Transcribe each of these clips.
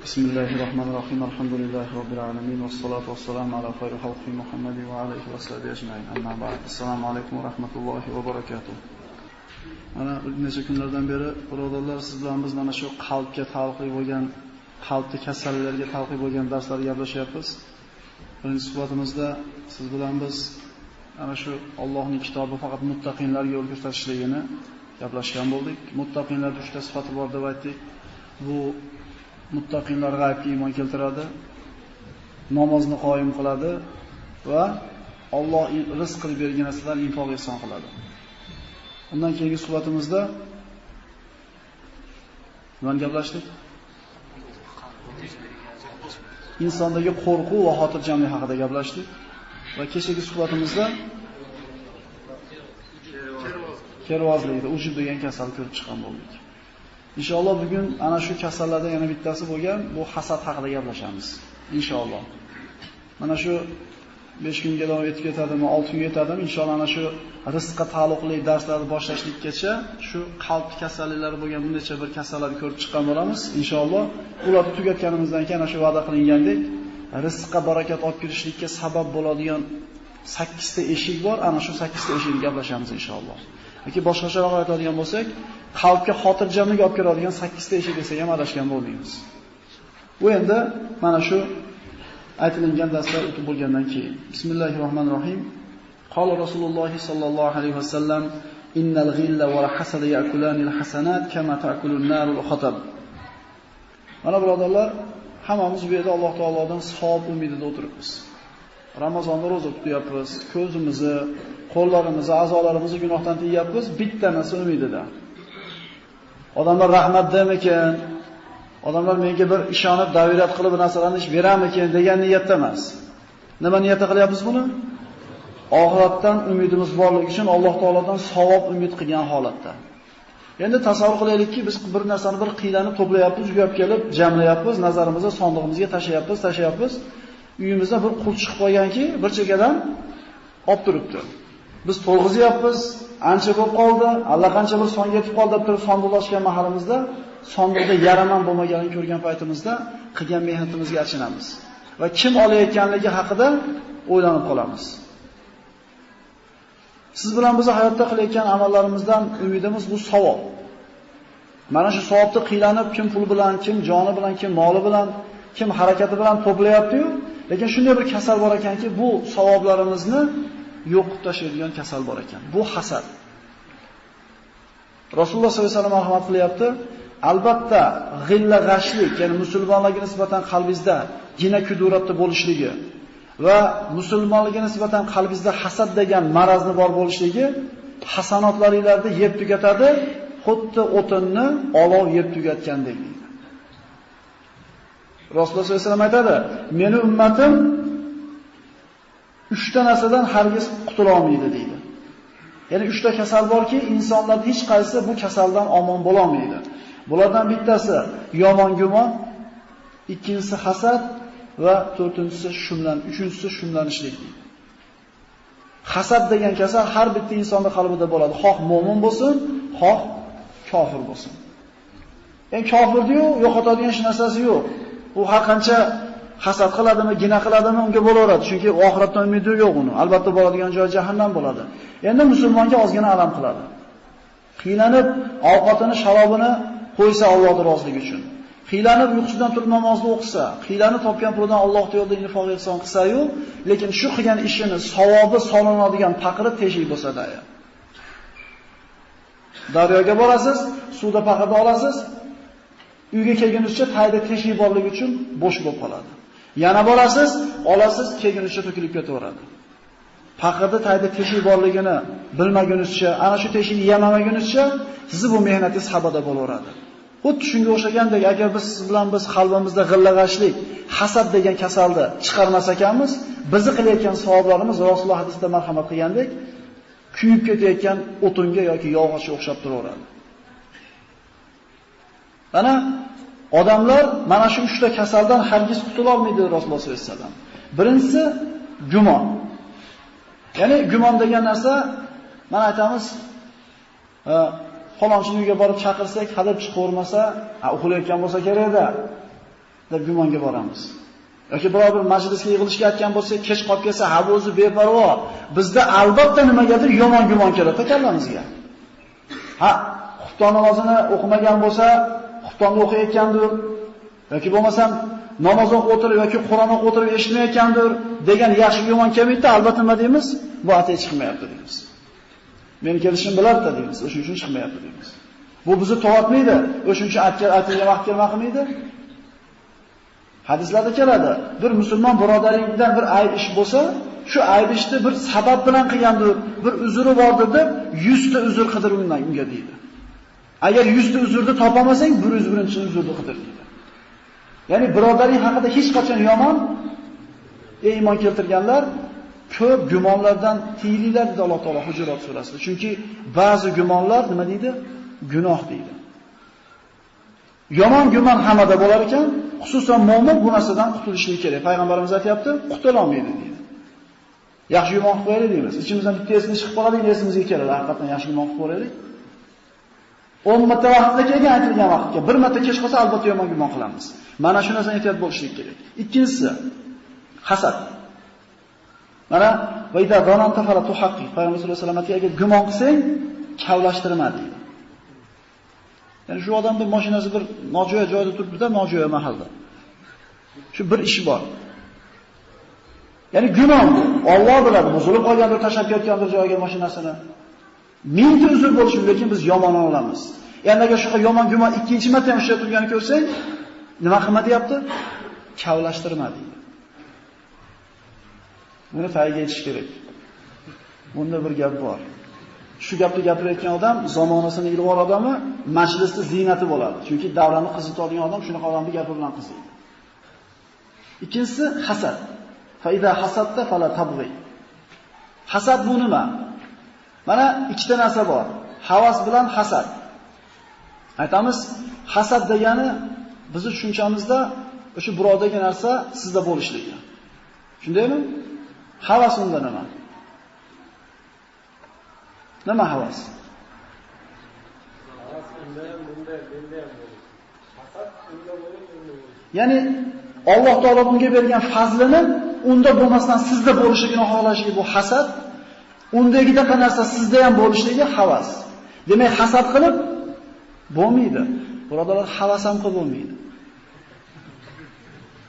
Bismillahirrahmanirrahim. Alhamdulillahi rabbil alamin vassalatu vassalamu ala khayri xalqi Muhammadin va alayhi va sahbihi ajmain. Amma ba'd. Assalomu alaykum va rahmatullohi va barakatuh. Mana bir necha kunlardan beri birodarlar siz bilan biz mana shu qalbga taalluqli bo'lgan, qalbdagi kasalliklarga taalluqli bo'lgan darslarga gaplashyapmiz. Birinchi suhbatimizda siz bilan biz ana shu Allohning kitobi faqat muttaqinlarga yo'l ko'rsatishligini gaplashgan bo'ldik. Muttaqinlarda 3 ta sifati bor deb aytdik. Bu muttaqinlar g'aybga iymon keltiradi, namozni qoyim qiladi va Alloh rizq qilib bergan narsadan infoq ihson qiladi. Undan keyingi suhbatimizda nima gaplashdik? Insondagi qo'rquv va xotirjamlik haqida gaplashdik va kechagi suhbatimizda kervozlikda ujub degan kasal ko'rib chiqqan bo'ldik. Inshaalloh bugun ana shu kasallardan yana bittasi bo'lgan bu hasad haqida gaplashamiz. Inshaalloh. Mana shu 5 kunga davom etib ketadimi, 6 kunga yetadimi? Inshaalloh ana shu rizqqa taalluqli darslarni boshlashlikkacha shu qalb kasalliklari bo'lgan bir necha bir kasallarni ko'rib chiqqan bo'lamiz. Inshaalloh ularni tugatganimizdan keyin ana shu va'da qilingandek rizqqa barakat olib kirishlikka sabab bo'ladigan 8 ta eshik bor. Ana shu 8 ta eshikni gaplashamiz inshaalloh. Yoki boshqacharoq aytadigan bo'lsak, qalbga xotirjamlik olib kiradigan 8 ta eshik desak ham adashgan bo'lmaymiz. Bu endi mana shu aytilgan darslar o'tib bo'lgandan keyin. Bismillahirrohmanirrohim. Qala Rasululloh sallallohu alayhi vasallam: "Innal ghilla wal hasada ya'kulanil hasanat kama ta'kulun narul khatab." Mana birodarlar, hammamiz bu yerda Alloh taolodan savob umidida o'tiribmiz. Ramazonda roza tutyapmiz, ko'zimizni, qo'llarimizni, a'zolarimizni gunohdan tiyapmiz, bitta narsa umidida. Odamlar rahmat demikin, odamlar menga bir ishonib, davirat qilib narsalarni ish beramikin degan niyatda emas. Nima niyatda qilyapmiz buni? Oxiratdan umidimiz borligi uchun Alloh taolodan savob umid qilgan holatda. Endi tasavvur qilaylikki, biz bir narsani bir qiylanib to'playapmiz, uyab kelib jamlayapmiz, nazarimizni sondig'imizga tashlayapmiz. Uyimizda bir qul chiqib qolganki, bir chekkadan olib turibdi. Biz to'lg'izyapmiz, ancha bo'lib qoldi, allaqancha bir songa yetib qoldi deb turib sondiqlashgan mahalimizda, sondiqda yaraman bo'lmaganini ko'rgan paytimizda qilgan mehnatimizga achinamiz va kim olayotganligi haqida o'ylanib qolamiz. Siz bilan biz hayotda qilayotgan amallarimizdan umidimiz bu savob. Mana shu savobni qiylanib kim pul bilan, kim joni bilan, kim moli bilan, kim harakati bilan to'playapti-yu, lekin shunday bir kasal bor ekanki, bu savoblarimizni yo'qib tashlaydigan kasal bor ekan. Bu hasad. Rasululloh sollallohu alayhi vasallam marhamat qilyapti. Albatta, g'illa g'ashlik, ya'ni musulmonlarga nisbatan qalbingizda gina kuduratda bo'lishligi va musulmonlarga nisbatan qalbingizda hasad degan marazni bor bo'lishligi hasanotlaringizda yeb tugatadi, xuddi o'tinni olov yeb tugatgandek. Rasululloh sollallohu alayhi vasallam aytadi: "Meni ummatim 3 ta narsadan hargiz qutula olmaydi" deydi. Ya'ni 3 ta kasal borki, insonlar hech qaysi bu kasaldan omon bo'la olmaydi. Bulardan bittasi yomon gumon, ikkinchisi hasad va to'rtinchisi uchinchisi shumlanishlik deydi. Hasad degan kasal har bitta insonning qalbida bo'ladi, xoh mo'min bo'lsin, xoh kofir bo'lsin. Endi kofirdi-yu, yo'qotadigan hech narsasi yo'q. U har qancha hasad qiladimi, gina qiladimi, unga bo'laveradi. Chunki oxiratdan umidi yo'q uni. Albatta boradigan joy jahannam bo'ladi. Endi musulmonga ozgina alam qiladi. Qiylanib ovqatini, sharobini qo'ysa Allohning roziligi uchun. Qiylanib uyqusidan turib namozni o'qisa, qiylanib topgan pulidan Allohning yo'lida infoq ihson qilsa-yu, lekin shu qilgan ishini savobi solinadigan paqiri teshik bo'lsa-da. Daryoga borasiz, suvda paqirni olasiz, uyga kelgunizcha tayda teshik borligi uchun bo'sh bo'lib qoladi. Yana borasiz, olasiz, kelgunizcha to'kilib ketaveradi. Paqirda tayda teshik borligini bilmagunizcha, ana shu teshikni yemamagunizcha sizni bu mehnatingiz habada bo'laveradi. Xuddi shunga o'xshagandek, agar biz siz bilan biz qalbimizda g'illag'ashlik, hasad degan kasalni chiqarmas ekanmiz, bizni qilayotgan savoblarimiz Rasululloh hadisda marhamat qilgandek, kuyib ketayotgan o'tinga yoki yog'ochga o'xshab turaveradi. Mana odamlar mana shu 3 ta kasaldan hargiz qutula olmaydi Rasululloh sollallohu alayhi vasallam. Birinchisi gumon. Ya'ni gumon degan narsa, mana aytamiz, falonchi uyga borib chaqirsak, hadeb chiqavermasa, uxlayotgan bo'lsa kerak-da. deb gumonga boramiz. Yoki biror bir majlisga yig'ilishga aytgan bo'lsak, kech qolib kelsa, ha o'zi beparvo. Bizda albatta nimagadir yomon gumon keladi kallamizga. Ha, xufton namozini o'qimagan bo'lsa, xuftonni o'qiyotgandir yoki bo'lmasam namoz o'qib o'tirib yoki Qur'on o'qib o'tirib eshitmayotgandir degan yaxshi gumon kelmaydi, albatta nima deymiz? Bu atay chiqmayapti deymiz. Meni kelishim bilardi deymiz, o'shuning uchun chiqmayapti deymiz. Bu bizni to'g'ritmaydi. O'shuning uchun aytilgan vaqt kelmaydi. Hadislarda keladi. Bir musulmon birodaringizdan bir ayb ish bo'lsa, shu ayb ishni bir sabab bilan qilgandir, bir uzri bordir deb 100 ta uzr qidir unga deydi. Agar 100 ta uzrni topamasang, 101-uzrni qidir deydi. Ya'ni birodaring haqida hech qachon yomon iymon keltirganlar ko'p gumonlardan tiyilinglar dedi Alloh taolo Hujurat surasida. Chunki ba'zi gumonlar nima deydi? Gunoh deydi. Yomon gumon hammada bo'lar ekan, xususan mo'min bu narsadan qutulishligi kerak. Payg'ambarimiz aytayapti, qutula olmaydi deydi. Yaxshi gumon qilib qo'yaylik deymiz. Ichimizdan bittasini chiqib qoladi, esimizga keladi. Haqiqatan yaxshi gumon qilib qo'yaylik. 10 marta vaqtida kelgan aytilgan vaqtga bir marta kech qolsa albatta yomon gumon qilamiz. Mana shu narsadan ehtiyot bo'lishlik kerak. Ikkinchisi hasad. Mana va idza zananta fala tuhaqqiq. Payg'ambar sollallohu alayhi vasallam agar gumon qilsang, kavlashtirma deydi. Ya'ni shu odamning mashinasi bir nojo'ya joyda turibdi-da, nojo'ya mahalda. Shu bir ishi bor. Ya'ni gumon bu. Alloh biladi, buzilib qolgandir, tashlab ketgandir joyga mashinasini. Mingta uzr bo'lishi mumkin, lekin biz yomon olamiz. Ya'ni agar shu yomon gumon ikkinchi marta ham ushlab turganini ko'rsang, nima qilma deyapti? Kavlashtirma deydi. Buni tagiga yetish kerak. Bunda bir gap bor. Shu gapni gapirayotgan odam zamonasining ilg'or odami, majlisda ziynati bo'ladi. Chunki davrani qizitadigan odam shunaqa odamning gapi bilan qiziydi. Ikkinchisi hasad. Fa iza hasadta fala tabghi. Hasad bu nima? Mana ikkita narsa bor. Havas bilan hasad. Aytamiz, hasad degani bizning tushunchamizda o'sha birovdagi narsa sizda bo'lishligi. Shundaymi? Havas unda nima? Nima havas? Ya'ni Alloh taolo bunga bergan fazlini unda bo'lmasdan sizda bo'lishligini xohlashligi bu hasad. Undagidaqa narsa sizda ham bo'lishligi havas. Demak, hasad qilib bo'lmaydi. Birodalar, havas ham qilib bo'lmaydi.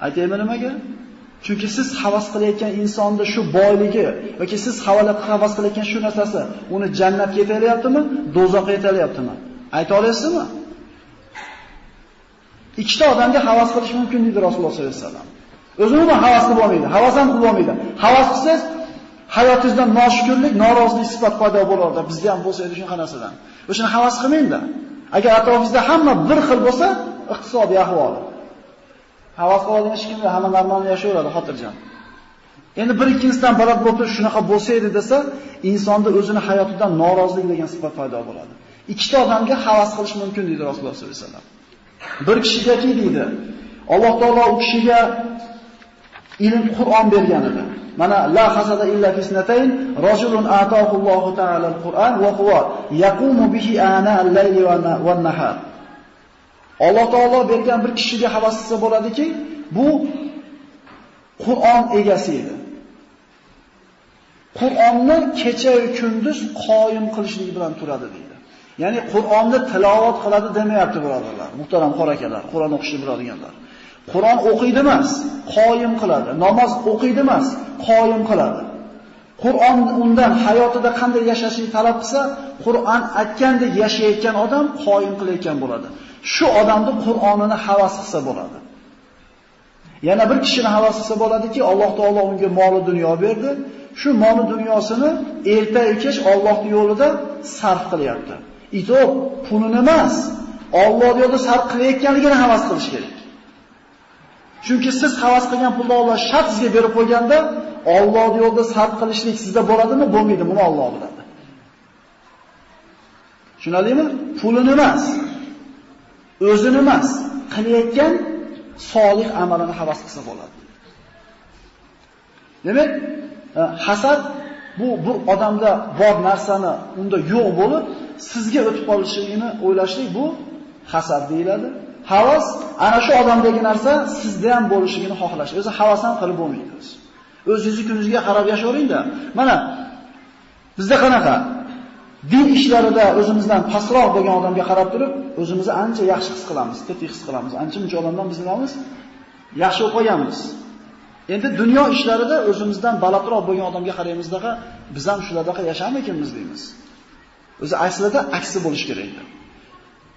Aytaymi nimaga? Chunki siz havas qilayotgan insonda shu boyligi yoki siz havas qilayotgan shu narsasi uni jannatga yetalyaptimi, do'zaxga yetalyaptimi? Ayta olasizmi? Ikkita odamga havas qilish mumkin deydi Rasululloh sollallohu alayhi vasallam. O'zini havas qilib olmaydi, havas ham qilib olmaydi. Havas qilsangiz hayotingizda noshukrlik, norozilik sifat paydo bo'ladi. Bizda ham bo'lsa edi shunaqa narsadan. O'shani havas qilmangda. Agar atrofingizda hamma bir xil bo'lsa, iqtisodiy ahvoli. Havas qiladigan hech kimda hamma normal yashayveradi, xotirjam. Endi bir ikkinchisidan baland bo'lib shunaqa bo'lsa edi desa, insonda o'zini hayotidan norozilik degan sifat paydo bo'ladi. Ikkita odamga havas qilish mumkin deydi Rasululloh sollallohu alayhi vasallam. Bir kishigaki deydi, Alloh taolo u kishiga ilm Qur'on bergan edi. Mana la hasada illa fisnatayn rajulun ataahu Allohu ta'ala al-Qur'an wa huwa yaqumu bihi ana al-layli wa an-nahar. Alloh taolo bergan bir kishiga havas qilsa bo'ladiki, bu Qur'on egasi edi. Qur'onni kecha va kunduz qoyim qilishligi bilan turadi deydi. Ya'ni Qur'onni tilovat qiladi demayapti birodarlar, muhtaram qorakalar, Qur'on o'qishni biladiganlar. Qur'on o'qiydi emas, qoyim qiladi. Namoz o'qiydi emas, qoyim qiladi. Qur'on undan hayotida qanday yashashini talab qilsa, Qur'on aytgandek yashayotgan odam qoyim qilayotgan bo'ladi. Shu odamni Qur'onini havas qilsa bo'ladi. Yana bir kishini havas qilsa bo'ladiki, Alloh taolo unga mol dunyo berdi. Shu mol dunyosini erta-yu kech Allohning yo'lida sarf qilyapti. Ito'p pulini emas, Alloh yo'lida sarf qilayotganligini havas qilish kerak. Chunki siz havas qilgan pulni Alloh shart sizga berib qo'yganda, Alloh yo'lida sarf qilishlik sizda bo'ladimi, bo'lmaydi, buni Alloh biladi. Tushunadingmi? Pulini emas, o'zini emas, qilayotgan solih amalini havas qilsa bo'ladi. Demak, hasad bu bir odamda bor narsani unda yo'q bo'lib, sizga o'tib qolishligini o'ylashlik bu hasad deyiladi. Havas ana shu odamdagi narsa sizda ham bo'lishligini xohlash. O'zi havas ham qilib bo'lmaydi. O'zingizni kuningizga qarab yashayveringda. Mana bizda qanaqa? Din ishlarida o'zimizdan pastroq bo'lgan odamga qarab turib, o'zimizni ancha yaxshi his qilamiz, tetik his qilamiz. Ancha-muncha odamdan biz nima qilamiz? Yaxshi o'qib qolganmiz. Endi dunyo ishlarida o'zimizdan balandroq bo'lgan odamga qaraymizdaqa, biz ham shulardaqa yashamaymiz deymiz. O'zi aslida aksi bo'lish kerak edi.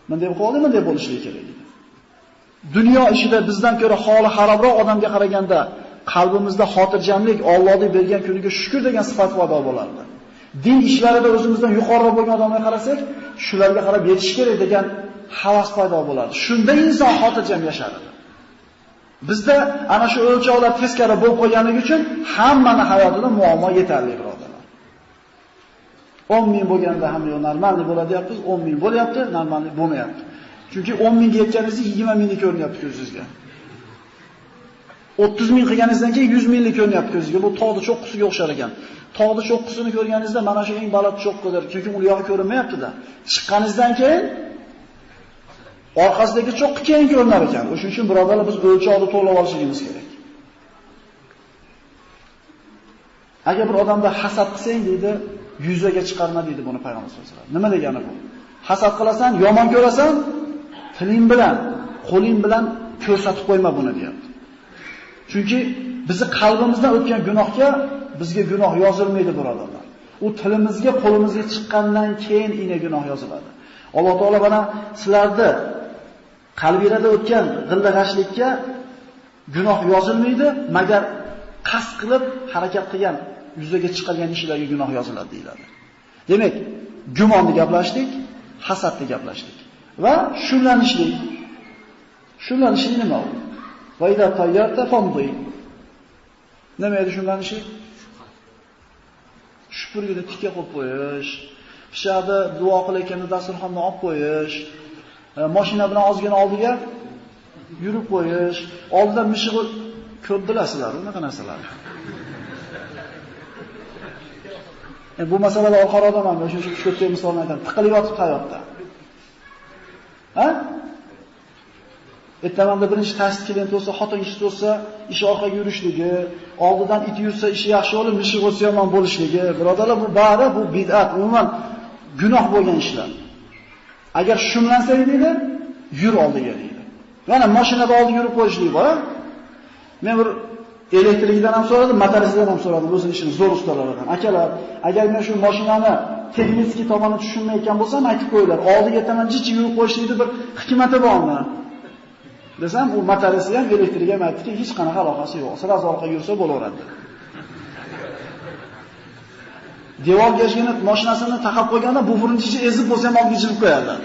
Bunday qoldi, bunday bo'lishi kerak edi. Dunyo ishida bizdan ko'ra holi xarobroq odamga qaraganda qalbimizda xotirjamlik, Allohning bergan kuniga shukr degan sifat paydo bo'lardi. Din ishlarida o'zimizdan yuqoriroq bo'lgan odamga qarasak, shularga qarab yetish kerak degan havas paydo bo'lardi. Shunda inson xotirjam yashardi. Bizda ana shu o'lchovlar teskari bo'lib qolganligi uchun hammani hayotida muammo yetarli birodarlar. 10 ming bo'lganda ham normalni bo'ladi deyapmiz, 10 ming bo'lyapti, normalni bo'lmayapti. Chunki 10 mingga yetganingizda 20 mingni ko'rinyapti ko'zingizga. 30 ming qilganingizdan keyin 100 minglik ko'rinyapti ko'zingizga. Bu tog'ning cho'qqisiga o'xshar ekan. Tog'ning cho'qqisini ko'rganingizda mana shu eng baland cho'qqidir, chunki u yog'i ko'rinmayapti-da. Chiqqaningizdan keyin orqasidagi cho'qqi keyin ko'rinar ekan. O'shuning uchun birodarlar biz o'lchovni to'g'rilab olishimiz kerak. Agar bir odamda hasad qilsang deydi, yuzaga chiqarma deydi buni payg'ambar sollallohu alayhi vasallam. Nima degani bu? Hasad qilasan, yomon ko'rasan, tiling bilan, qo'ling bilan ko'rsatib qo'yma buni deyapti. Chunki bizni qalbimizdan o'tgan gunohga bizga gunoh yozilmaydi birodarlar. U tilimizga, qo'limizga chiqqandan keyin ina gunoh yoziladi. Alloh taolo mana sizlarni qalbingizda o'tgan g'illag'ashlikka gunoh yozilmaydi, magar qasd qilib harakat qilgan, yuzaga chiqargan ishlarga gunoh yoziladi deyiladi. Demak, gumonni gaplashdik, hasadni gaplashdik va shunlanishlik. Shunlanishlik nima u? Va idza tayyarta famdi. Nima edi shunlanishlik? Shupurgida tikka qo'yib qo'yish, pishadi duo qilayotganda dasturxonni olib qo'yish, mashina bilan ozgina oldiga yurib qo'yish, oldida mishig'i ko'p bilasizlar, unaqa narsalar. Bu masalada orqaroqda men o'sha ko'pchilik misolni aytaman. Tiqilib yotib hayotda. Ha? Ertamanda birinchi tashqi klient bo'lsa, xotin kishi bo'lsa, ish orqaga yurishligi, oldidan it yursa ishi yaxshi bo'lib, mishi bo'lsa yomon bo'lishligi. Birodarlar, bu bari bu bid'at, umuman gunoh bo'lgan ishlar. Agar shumlansang deydi, yur oldiga deydi. Mana mashinada oldiga yurib qo'yishlik bor. Men bir elektrikidan ham so'radim, motorisidan ham so'radim, o'zini ishini zo'r ustalaridan. Akalar, agar men shu mashinani texnik tomonini tushunmayotgan bo'lsam, aytib qo'yinglar. Oldiga tamam jichi yurib qo'yishlikda bir hikmati bormi? Desam, u motorisi ham elektriga ham aytdiki, hech qanaqa aloqasi yo'q. Siraz orqaga yursa bo'laveradi. Devorga yashgina mashinasini taqab qo'yganda bufurinchichi ezib bo'lsa ham oldiga jilib qo'yadilar.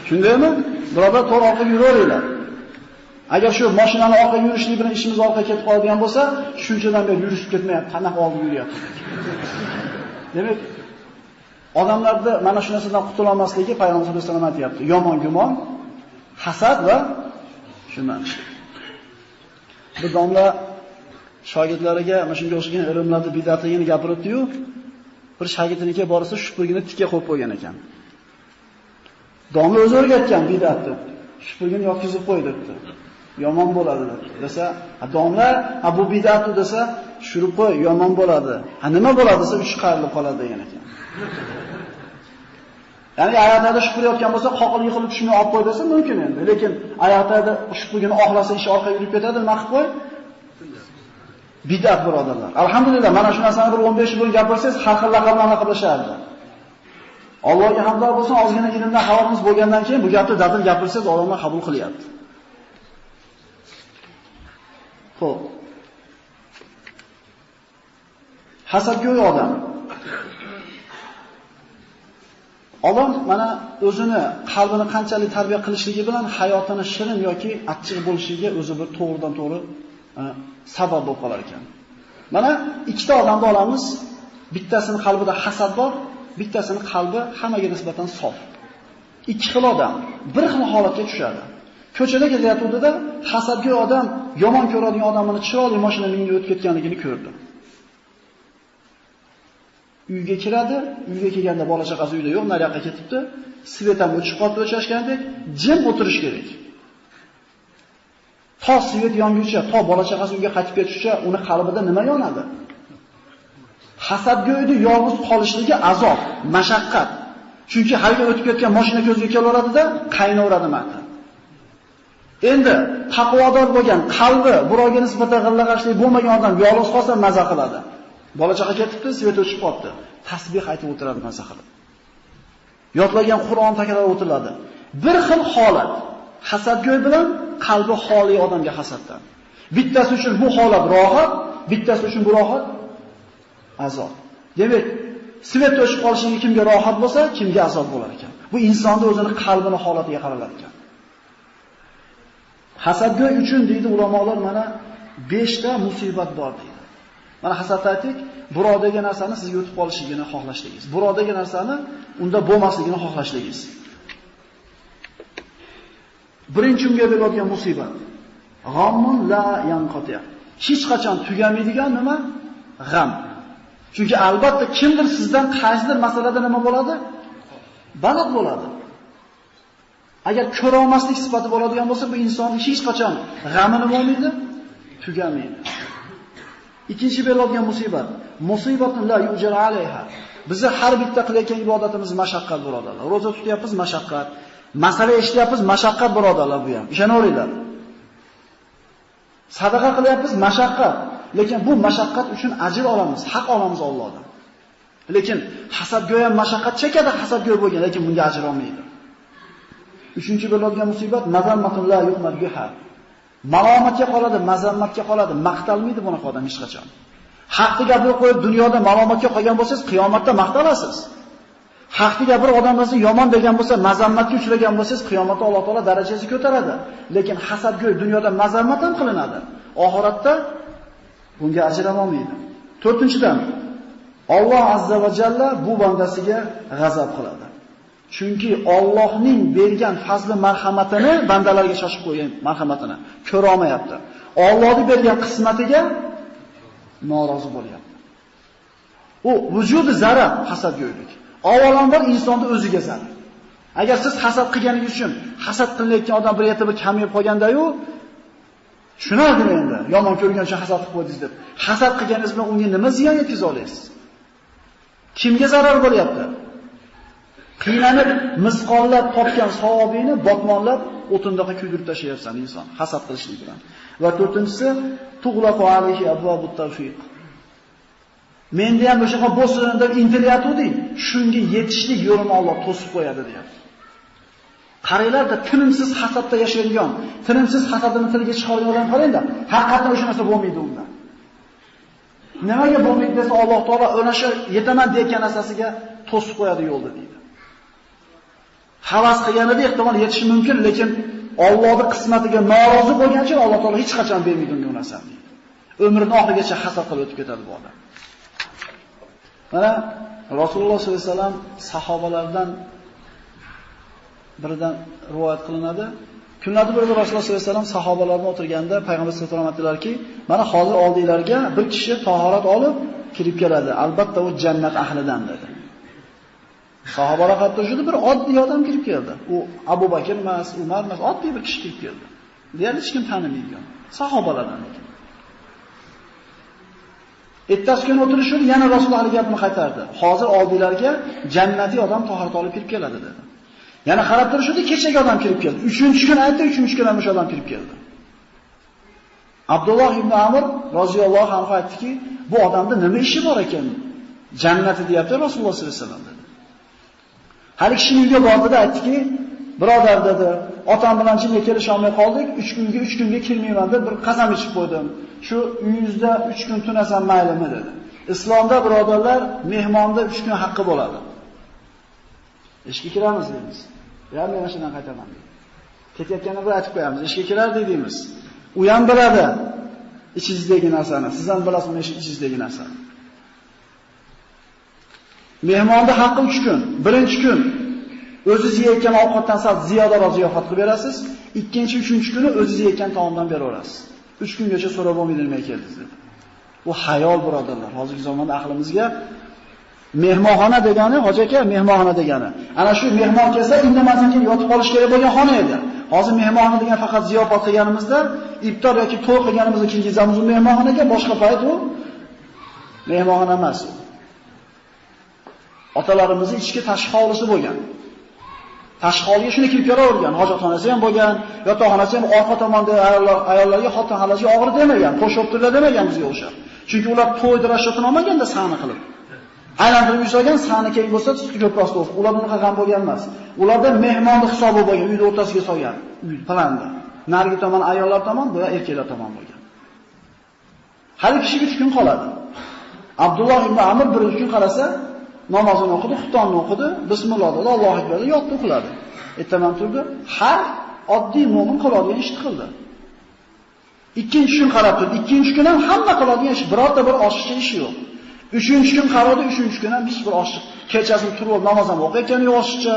Shundaymi? Birodar, to'g'ri orqaga yuraveringlar. Agar shu mashinani orqaga yurishlik bilan ishimiz orqaga ketib qoladigan bo'lsa, shunchadan beri yurishib ketmayapti, qanaqa oldiga yuryapti. Demak, odamlarda mana shu narsadan qutula olmasligi payg'ambar sollallohu alayhi vasallam aytayapti. Yomon gumon, hasad va shundan. Bu domla shogirdlariga mana shunga o'xshagan ilmlarni bid'atligini gapiribdi-yu, bir shogirdinikiga borsa shupurgini tikka qo'yib qo'ygan ekan. Domla o'zi o'rgatgan bid'atni. Shupurgini yotkizib qo'y debdi. Yomon bo'ladi debdi. Desa, domla, bu bid'atni desa, tushirib qo'y, yomon bo'ladi. Nima bo'ladi desa, uch qayrilib qoladi degan ekan. Ya'ni oyoqda shupurayotgan bo'lsa, qoqil yiqilib tushmay olib qo'y desa mumkin endi. Lekin oyoqda shupurgini oxlasa ish orqaga yurib ketadi, nima qilib qo'y? Bid'at birodarlar. Alhamdulillah, mana shu narsani bir 15 yil bo'yin gapirsangiz, har xil laqablarni laqablashardi. Allohga hamdlar bo'lsin, ozgina ilmdan xabarimiz bo'lgandan keyin bu gapni dadil gapirsangiz, odamlar qabul qilyapti. Xo'p. Hasadgo'y odam. Odam mana o'zini qalbini qanchalik tarbiya qilishligi bilan hayotini shirin yoki achchiq bo'lishiga o'zi bir to'g'ridan to'g'ri sabab bo'lib qolar ekan. Mana ikkita odamni olamiz. Bittasining qalbida hasad bor, bittasining qalbi hammaga nisbatan sof. Ikki xil odam bir xil holatga tushadi. Ko'chada ketayotganda hasadgo'y odam yomon ko'radigan odamning chiroyli mashina minib o'tib ketganligini ko'rdi. Uyga kiradi, uyga kelganda bola chaqasi uyda yo'q, nariyoqqa ketibdi. Svet ham o'chib qolib o'chashgandek, jim o'tirish kerak. To svet yonguncha, to bola chaqasi uyga qaytib ketishcha uni qalbida nima yonadi? Hasadgo'yni yolg'iz qolishligi azob, mashaqqat. Chunki hayga o'tib ketgan mashina ko'zga kelaveradida, qaynaveradi ma'ta. Endi taqvodor bo'lgan, qalbi birovga nisbatan g'illag'ashlik bo'lmagan odam yolg'iz qolsa maza qiladi. Bola chaqa ketibdi, svet o'chib qoldi. Tasbih aytib o'tiradi maza qilib. Yodlagan Qur'on takrorlab o'tiladi. Bir xil holat. Hasadgo'y bilan qalbi xoli odamga hasaddan. Bittasi uchun bu holat rohat, bittasi uchun bu rohat azob. Demak, svet o'chib qolishligi kimga rohat bo'lsa, kimga azob bo'lar ekan. Bu insonning o'zini qalbini holatiga qaralar ekan. Hasadgo'y uchun deydi ulamolar mana 5 ta musibat bor deydi. Mana hasad aytdik, birovdagi narsani sizga o'tib qolishligini xohlashligingiz. Birovdagi narsani unda bo'lmasligini xohlashligingiz. Birinchi unga beriladigan musibat. G'ammun la yanqati. Hech qachon tugamaydigan nima? G'am. Chunki albatta kimdir sizdan qaysidir masalada nima bo'ladi? Balad bo'ladi. Agar ko'ra olmaslik sifati bo'ladigan bo'lsa, bu insonning hech qachon g'ami nima bo'lmaydi? Tugamaydi. Ikkinchi beriladigan musibat. Musibatun la yujal alayha. Bizni har bitta qilayotgan ibodatimiz mashaqqat birodarlar. Roza tutyapmiz, mashaqqat. Masala eshityapmiz, mashaqqat birodarlar bu ham. Ishonaveringlar. Sadaqa qilyapmiz, mashaqqat. Lekin bu mashaqqat uchun ajr olamiz, haq olamiz Allohdan. Lekin hasadgo'y ham mashaqqat chekadi, hasadgo'y bo'lgan, lekin bunga ajr olmaydi. Uchinchi bo'ladigan musibat mazammatun la yuhmad biha. Malomatga qoladi, mazammatga qoladi, maqtalmaydi bunaqa odam hech qachon. Haqni gapirib qo'yib dunyoda malomatga qolgan bo'lsangiz, qiyomatda maqtalasiz. Haqni gapirib odamlarni yomon degan bo'lsa, mazammatga uchragan bo'lsangiz, qiyomatda Alloh taolo darajasizni ko'taradi. Lekin hasadgo'y dunyoda mazammat ham qilinadi. Oxiratda bunga ajr olmaydi. To'rtinchidan, Alloh azza va jalla bu bandasiga g'azab qiladi. Chunki Allohning bergan fazli marhamatini bandalarga shoshib qo'ygan marhamatini ko'ra olmayapti. Allohning bergan qismatiga norozi bo'lyapti. U vujudi zarar hasadgo'ylik. Avvalambor insonning o'ziga zarar. Agar siz hasad qilganingiz uchun hasad qilayotgan odam bir yerda bir kamayib qolganda-yu, tushunardim endi. Yomon ko'rgan uchun hasad qilib qo'ydingiz deb. Hasad qilganingiz bilan unga nima ziyon yetkiza olasiz? Kimga zarar bo'lyapti? Qiynalib, misqollab topgan savobini botmonlab, o'tindaqa kuydirib tashlayapsan inson hasad qilishlik bilan. Va to'rtinchisi, tug'laqu alayhi abwabut tawfiq. Menda ham o'sha bo'sonda intilyatuvding, shunga yetishlik yo'lini Alloh to'sib qo'yadi deyapti. Qaranglarda tinimsiz hasadda yashaydigan, tinimsiz hasadini tilga chiqargan odam qarangda, haqiqatan o'sha narsa bo'lmaydi unda. Nimaga bo'lmaydi desa, Alloh taolo o'sha yetaman degan narsasiga to'sib qo'yadi yo'lda deydi. Havas qilganida ehtimol yetishi mumkin, lekin Allohning qismatiga norozi bo'lgani uchun Alloh taolo hech qachon bermaydi unga narsani. Umrining oxirigacha hasad qilib o'tib ketadi bu odam. Mana Rasululloh sollallohu alayhi vasallam sahobalardan biridan rivoyat qilinadi. Kunlarda bir Rasululloh sollallohu alayhi vasallam sahobalarga o'tirganda payg'ambar sollallohu alayhi vasallam aytdilarki, mana hozir oldinglarga bir kishi tahorat olib kirib keladi. Albatta u jannat ahlidan dedi. Sahobalar hatto shunda bir oddiy odam kirib keldi. U Abu Bakr emas, Umar emas, oddiy bir kishi kirib keldi. Deyarli hech kim tanimaydigan sahobalardan ekan. Ertasi kuni o'tirishib yana Rasululloh gapini qaytardi. Hozir oldinglarga jannatiy odam tahorat olib kirib keladi dedi. Yana qarab turishdi, kechagi odam kirib keldi. 3-kun aytdi, 3-kun ham o'sha odam kirib keldi. Abdulloh ibn Amr roziyallohu anhu aytdiki, bu odamda nima ishi bor ekan? Jannati deyapti Rasululloh sollallohu alayhi vasallam dedi. Hali kishining uyga bordida aytdiki, birodar dedi, otam bilan chinga kelisha olmay qoldik, 3 kunga kirmayman deb bir qasam ichib qo'ydim. Shu uyingizda 3 kun tunasam maylimi dedi. Islomda birodarlar, mehmonda 3 kun haqqi bo'ladi. Ishga kiramiz deymiz. Ya men shundan qaytaman. Ketayotganda bir aytib qo'yamiz, ishga kirar deymiz. U ham biladi ichingizdagi narsani, siz ham bilasiz uni ichingizdagi narsani. Mehmonda haqqi 3 kun. Birinchi kun o'zingiz yeyotgan ovqatdan sal ziyodaroq ziyofat qilib berasiz. Ikkinchi, uchinchi kuni o'zingiz yeyotgan taomdan beraverasiz. 3 kungacha so'rab bo'lmaydi nima keldingiz dedi. Bu hayol birodarlar. Hozirgi zamonda aqlimizga mehmonxona degani, hoji aka, mehmonxona degani. Ana shu mehmon kelsa, indamasdan kelib yotib qolish kerak bo'lgan xona edi. Hozir mehmonxona degan faqat ziyofat qilganimizda, iftor yoki to'y qilganimizda kirgizamiz mehmonxonaga, boshqa payt u mehmonxona emas. Otalarimizning ichki tashqi hovlisi bo'lgan. Tashqi hovliga shuni kirib kelavergan, hojatxonasi ham bo'lgan, yotoqxonasi ham orqa tomonda ayollarga xotin xalajga og'ir demagan, qo'shib turlar demagan bizga o'sha. Chunki ular to'yda rashatini olmaganda sahna qilib. Aylantirib yusagan sahna kerak bo'lsa, ko'proq to'f. Ular bunaqa ham bo'lgan emas. Ularda mehmonning hisobi bo'lgan, uyning o'rtasiga solgan, uy planda. Narigi tomon ayollar tomon, bu erkaklar tomon bo'lgan. Har kishi 3 kun qoladi. Abdulloh ibn Amr 1 kun qarasa, namozini o'qidi, xutonni o'qidi, bismillah dedi, Allohu akbar deb yotdi uxladi. Ertaman turdi, har oddiy mo'min qiladigan ishni qildi. 2-chi kun qarab turdi, 2-chi kun ham hamma qiladigan ish, birorta bir oshiqcha ishi yo'q. 3-chi kun qaradi, 3-chi kun ham hech bir oshiq. Kechasini turib namoz ham o'qiyotgani yo'q oshiqcha.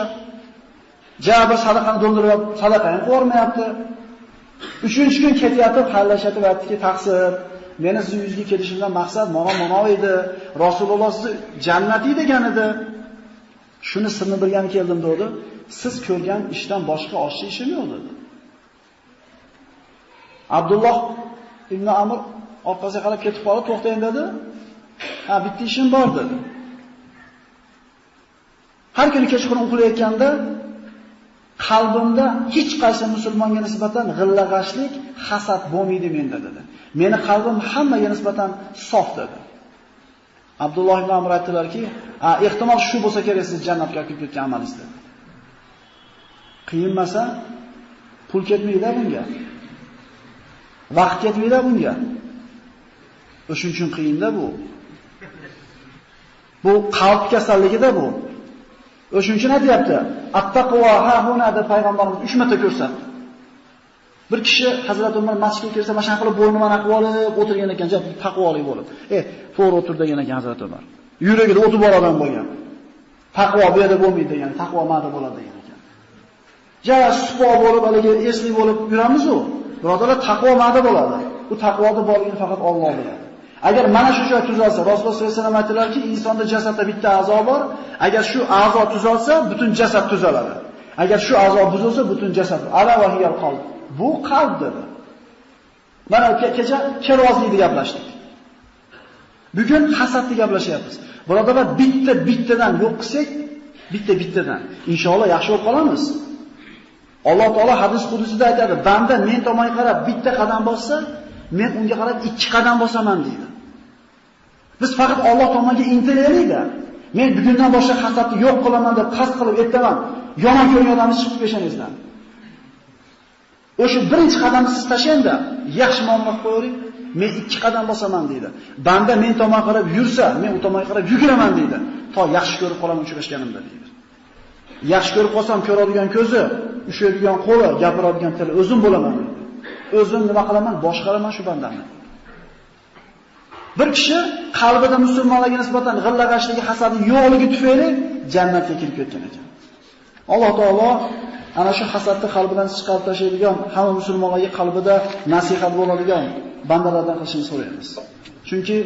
Jabr sadaqani do'ndirib, sadaqa ham qo'rmayapti. 3-chi kun ketyapti, xayrlashadi va aytdiki, taqsir, meni siz yuzga kelishimdan maqsad mana edi. Rasululloh sizni jannatiy degan edi. Shuni sirni bilgani keldim dedi. Siz ko'rgan ishdan boshqa oshiq ishim yo'q dedi. Abdulloh ibn Amr orqasiga qarab ketib qolib, to'xtang dedi. Ha, bitta ishim bor dedi. Har kuni kechqurun uxlayotganda qalbimda hech qaysi musulmonga nisbatan g'illag'ashlik, hasad bo'lmaydi menda dedi. Meni qalbim hammaga nisbatan sof dedi. Abdulloh ibn Amr aytdilarki, ehtimol shu bo'lsa kerak siz jannatga kirib ketgan amalingiz dedi. Qiyinmasa, pul ketmaydi bunga. Vaqt ketmaydi bunga. O'shuning uchun qiyinda bu. Bu qalb kasalligida bu. O'shuning uchun aytayapti. At-taqvo ha huna deb payg'ambarimiz 3 marta ko'rsatdi. Bir kishi Hazrat Umar masjidga kirsa, mana shunday qilib bo'ynini mana qilib olib o'tirgan ekan, taqvoli bo'lib. To'g'ri o'tir degan ekan Hazrat Umar. Yuragida o'tib bor odam bo'lgan. Taqvo bu yerda bo'lmaydi degan, taqvo ma'da bo'ladi degan ekan. Supo bo'lib, haligi esli bo'lib yuramiz-ku. Birodarlar, taqvo ma'da bo'ladi. Bu taqvoda borligini faqat Alloh biladi. Agar mana shu joy tuzalsa, Rasululloh sollallohu alayhi vasallam aytdilarki, insonda jasadda bitta a'zo bor. Agar shu a'zo tuzalsa, butun jasad tuzaladi. Agar shu a'zo buzilsa, butun jasad. Ala va hiyal qalb. Bu qalb dedi. Mana kecha kerozlikni gaplashdik. Bugun hasadni gaplashyapmiz. Birodarlar, bittadan yo'q qilsak, bittadan inshaalloh yaxshi bo'lib qolamiz. Alloh taolo hadis qudusida aytadi, banda men tomonga qarab bitta qadam bossa, men unga qarab 2 qadam bosaman deydi. Biz faqat Alloh tomonga intilaylik-da. Men bugundan boshlab hasadni yo'q qilaman deb qasd qilib aytaman. Yomon ko'rgan odamni chiqib peshonangizdan. O'sha birinchi qadamni siz tashlayda, yaxshi muomala qilib qo'ying. Men 2 qadam bosaman deydi. Banda men tomonga qarab yursa, men u tomonga qarab yuguraman deydi. To yaxshi ko'rib qolaman uchrashganimda deydi. Yaxshi ko'rib qolsam, ko'radigan ko'zi, ushlaydigan qo'li, gapiradigan tili o'zim bo'laman deydi. O'zim nima qilaman, boshqaraman shu bandani. Bir kishi qalbida musulmonlarga nisbatan g'illag'ashligi, hasadi yo'qligi tufayli jannatga kirib ketgan ekan. Alloh taolo ana shu hasadni qalbidan chiqarib tashlaydigan, hamma musulmonlarga qalbida nasihat bo'ladigan bandalardan qilishini so'raymiz. Chunki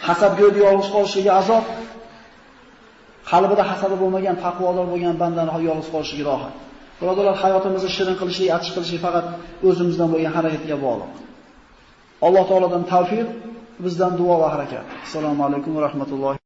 hasadgo'yda yolg'iz qolishligi azob, qalbida hasadi bo'lmagan, taqvodor bo'lgan bandani yolg'iz qolishligi rohat. Birodarlar, hayotimizni shirin qilishlik, achchiq qilishlik faqat o'zimizdan bo'lgan harakatga bog'liq. Alloh taolodan tavfiq, bizdan duo va harakat. Assalomu alaykum va rahmatullohi